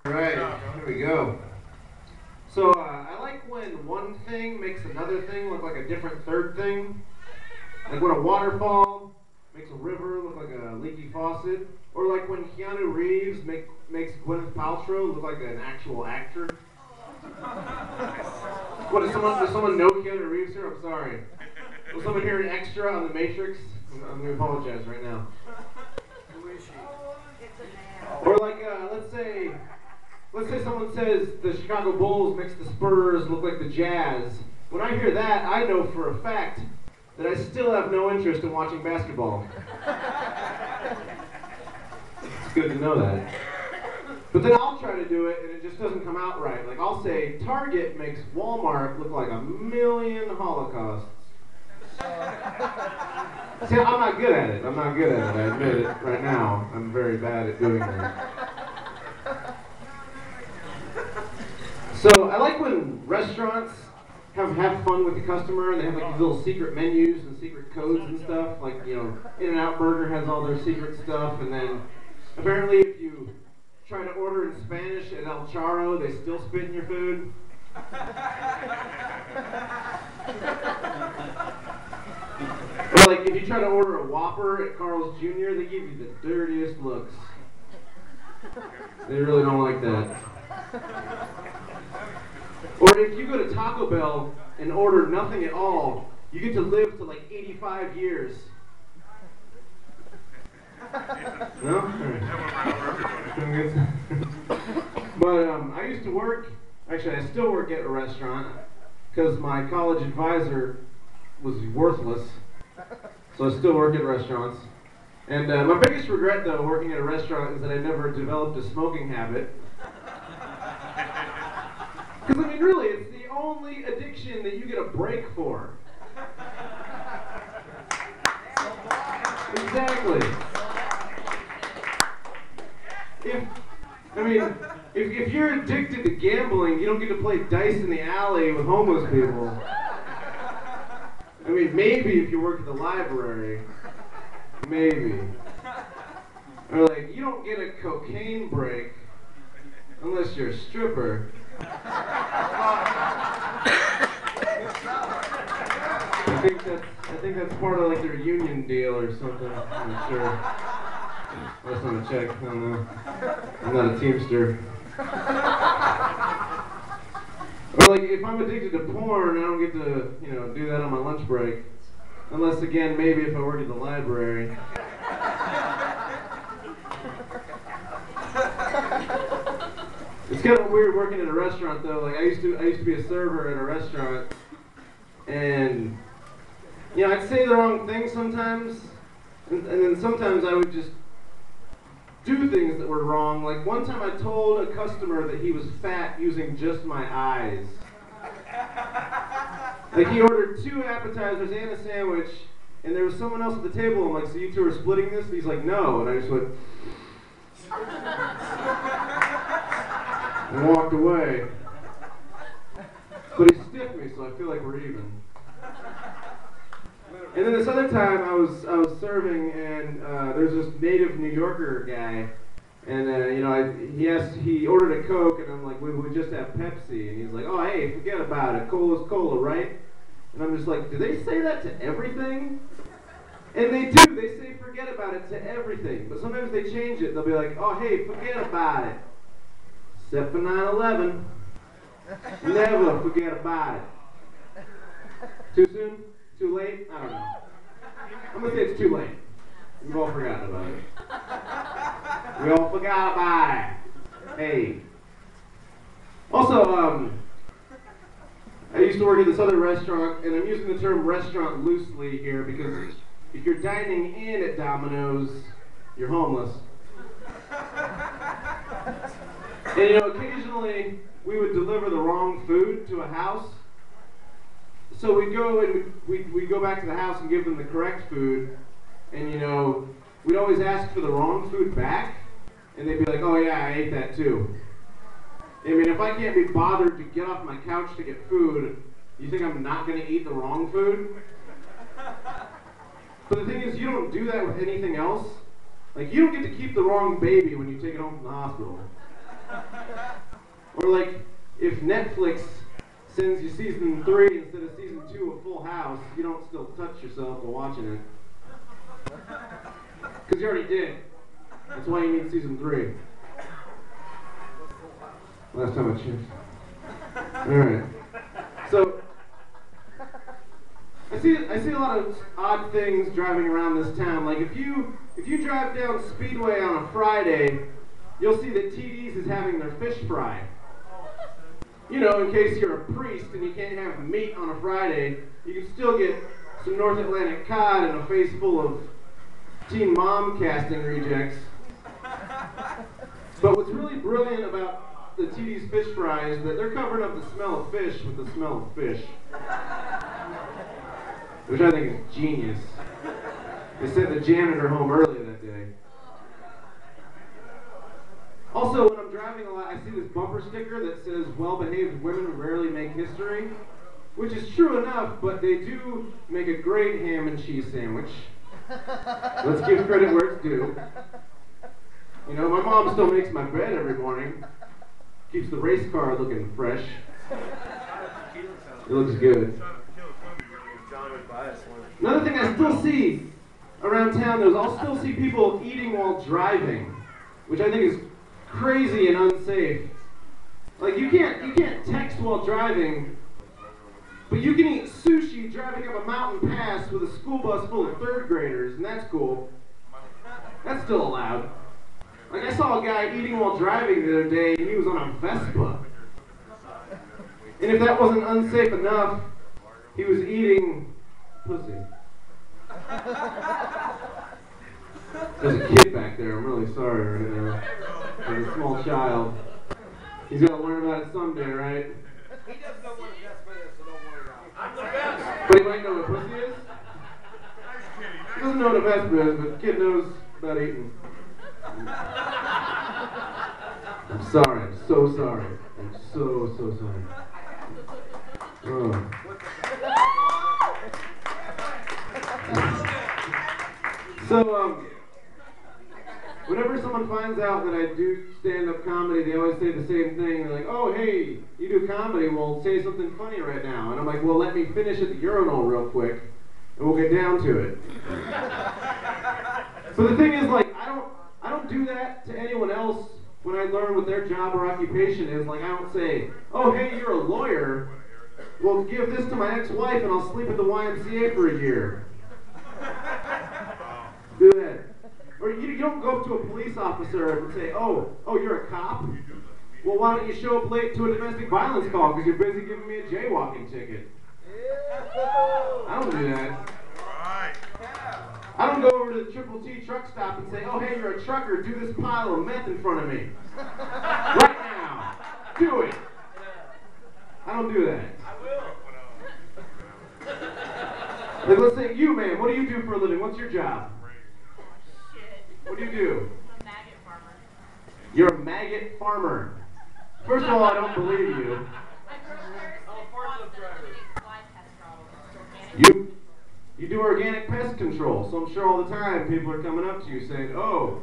Alright, here we go. So, I like when one thing makes another thing look like a different third thing. Like when a waterfall makes a river look like a leaky faucet. Or like when Keanu Reeves makes Gwyneth Paltrow look like an actual actor. What, does someone know Keanu Reeves here? I'm sorry. Was someone here an extra on The Matrix? I'm going to apologize right now. Who is she? Or like, let's say someone says the Chicago Bulls makes the Spurs look like the Jazz. When I hear that, I know for a fact that I still have no interest in watching basketball. It's good to know that. But then I'll try to do it and it just doesn't come out right. Like I'll say, Target makes Walmart look like a million Holocausts. See, I'm not good at it. I admit it right now. I'm very bad at doing that. So I like when restaurants have fun with the customer and they have like these little secret menus and secret codes and stuff. Like, you know, In-N-Out Burger has all their secret stuff, and then apparently if you try to order in Spanish at El Charro, they still spit in your food. Or like if you try to order a Whopper at Carl's Jr., they give you the dirtiest looks. They really don't like that. Or if you go to Taco Bell and order nothing at all, you get to live to like 85 years. No? But I used to work, actually I still work at a restaurant, because my college advisor was worthless. So I still work at restaurants. And my biggest regret though, working at a restaurant, is that I never developed a smoking habit. Because, I mean, really, it's the only addiction that you get a break for. Exactly. If you're addicted to gambling, you don't get to play dice in the alley with homeless people. I mean, maybe if you work at the library. Maybe. Or, like, you don't get a cocaine break unless you're a stripper. I think that's part of like their union deal or something. I'm not sure. Unless I'm a check. I don't know. I'm not a Teamster. Or like if I'm addicted to porn, I don't get to, you know, do that on my lunch break. Unless again, maybe if I work at the library. It's kind of weird working at a restaurant though. Like I used to be a server at a restaurant, and you know I'd say the wrong thing sometimes, and then sometimes I would just do things that were wrong. Like one time I told a customer that he was fat using just my eyes. Like he ordered 2 appetizers and a sandwich, and there was someone else at the table. I'm like, so you two are splitting this? And he's like, no. And I just went. And walked away. But he stiffed me, so I feel like we're even. And then this other time I was serving, and there's this native New Yorker guy, and you know he ordered a Coke, and I'm like, we just have Pepsi, and he's like, oh hey, forget about it, cola's cola, right? And I'm just like, do they say that to everything? And they do. They say forget about it to everything, but sometimes they change it. They'll be like, oh hey, forget about it. Except for 9/11. Never forget about it. Too soon? Too late? I don't know. I'm going to say it's too late. We've all forgotten about it. We all forgot about it. Hey. Also, I used to work at this other restaurant, and I'm using the term restaurant loosely here because if you're dining in at Domino's, you're homeless. And you know, occasionally we would deliver the wrong food to a house. So we'd go and we'd go back to the house and give them the correct food. And you know, we'd always ask for the wrong food back. And they'd be like, oh yeah, I ate that too. I mean, if I can't be bothered to get off my couch to get food, you think I'm not going to eat the wrong food? But the thing is, you don't do that with anything else. Like, you don't get to keep the wrong baby when you take it home from the hospital. Or like, if Netflix sends you season 3 instead of season 2 of Full House, you don't still touch yourself while watching it. Because you already did. That's why you need season 3. Last time I checked. Alright. So, I see a lot of odd things driving around this town. Like if you drive down Speedway on a Friday, you'll see that TD's is having their fish fry. You know, in case you're a priest and you can't have meat on a Friday, you can still get some North Atlantic cod and a face full of Teen Mom casting rejects. But what's really brilliant about the TD's fish fry is that they're covering up the smell of fish with the smell of fish. Which I think is genius. They sent the janitor home early that day. Also, when I'm driving a lot, I see this bumper sticker that says, "Well-behaved women rarely make history," which is true enough, but they do make a great ham and cheese sandwich. Let's give credit where it's due. You know, my mom still makes my bed every morning. Keeps the race car looking fresh. It looks good. Another thing I still see around town is I'll still see people eating while driving, which I think is crazy and unsafe. Like you can't text while driving, but you can eat sushi driving up a mountain pass with a school bus full of 3rd graders, and that's cool. That's still allowed. Like I saw a guy eating while driving the other day, and he was on a Vespa. And if that wasn't unsafe enough, he was eating pussy. There's a kid back there. I'm really sorry right now. There's a small child. He's gonna learn about it someday, right? He doesn't know what a Vespa is, so don't worry about it. I'm the best. But he might know what pussy is. He doesn't know what a Vespa is, but the kid knows about eating. I'm sorry. I'm so sorry. I'm so sorry. Oh. So, whenever someone finds out that I do stand-up comedy, they always say the same thing. They're like, "Oh, hey, you do comedy, well, say something funny right now." And I'm like, "Well, let me finish at the urinal real quick, and we'll get down to it." So the thing is, like, I don't do that to anyone else when I learn what their job or occupation is. Like, I don't say, "Oh, hey, you're a lawyer. Well, give this to my ex-wife, and I'll sleep at the YMCA for a year." Do that. Or you don't go up to a police officer and say, oh, you're a cop? Well, why don't you show up late to a domestic violence call because you're busy giving me a jaywalking ticket? I don't do that. I don't go over to the Triple T truck stop and say, "Oh, hey, you're a trucker, do this pile of meth in front of me. Right now. Do it." I don't do that. Like, let's say, you, man, what do you do for a living? What's your job? What do you do? I'm a maggot farmer. You're a maggot farmer. First of all, I don't believe you. I grow parasitic wasps that eliminate fly pest problems. You do organic pest control, so I'm sure all the time people are coming up to you saying, "Oh,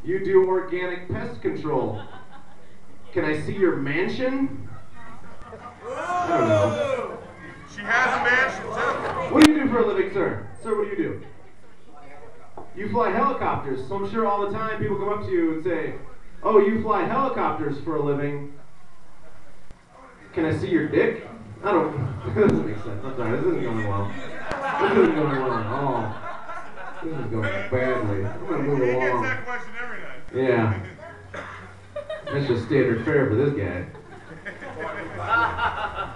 you do organic pest control. Can I see your mansion?" I don't know. She has a mansion too. What do you do for a living, sir? Sir, what do you do? You fly helicopters, so I'm sure all the time people come up to you and say, "Oh, you fly helicopters for a living. Can I see your dick?" I don't, that doesn't make sense. I'm sorry, this isn't going well. This isn't going well at all. This is going badly. I'm going to move He along. gets that question every night. Yeah. That's just standard fare for this guy.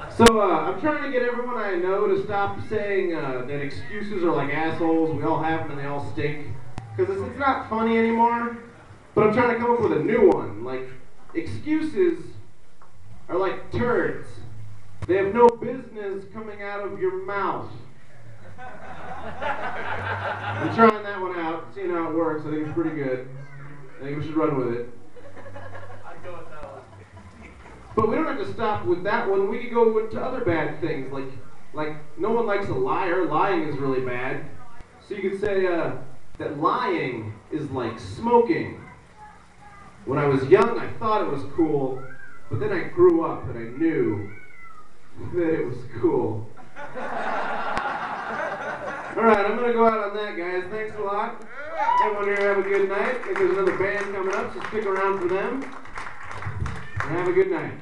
So, I'm trying to get everyone I know to stop saying that excuses are like assholes. We all have them and they all stink. Because it's not funny anymore. But I'm trying to come up with a new one. Like, excuses are like turds. They have no business coming out of your mouth. I'm trying that one out, seeing how it works. I think it's pretty good. I think we should run with it. I'd go with that one. But we don't have to stop with that one. We could go into other bad things, like no one likes a liar. Lying is really bad. So you could say that lying is like smoking. When I was young, I thought it was cool, But then I grew up and I knew that it was cool. Alright, I'm going to go out on that, guys. Thanks a lot. Everyone here have a good night. I think there's another band coming up, so stick around for them. And have a good night.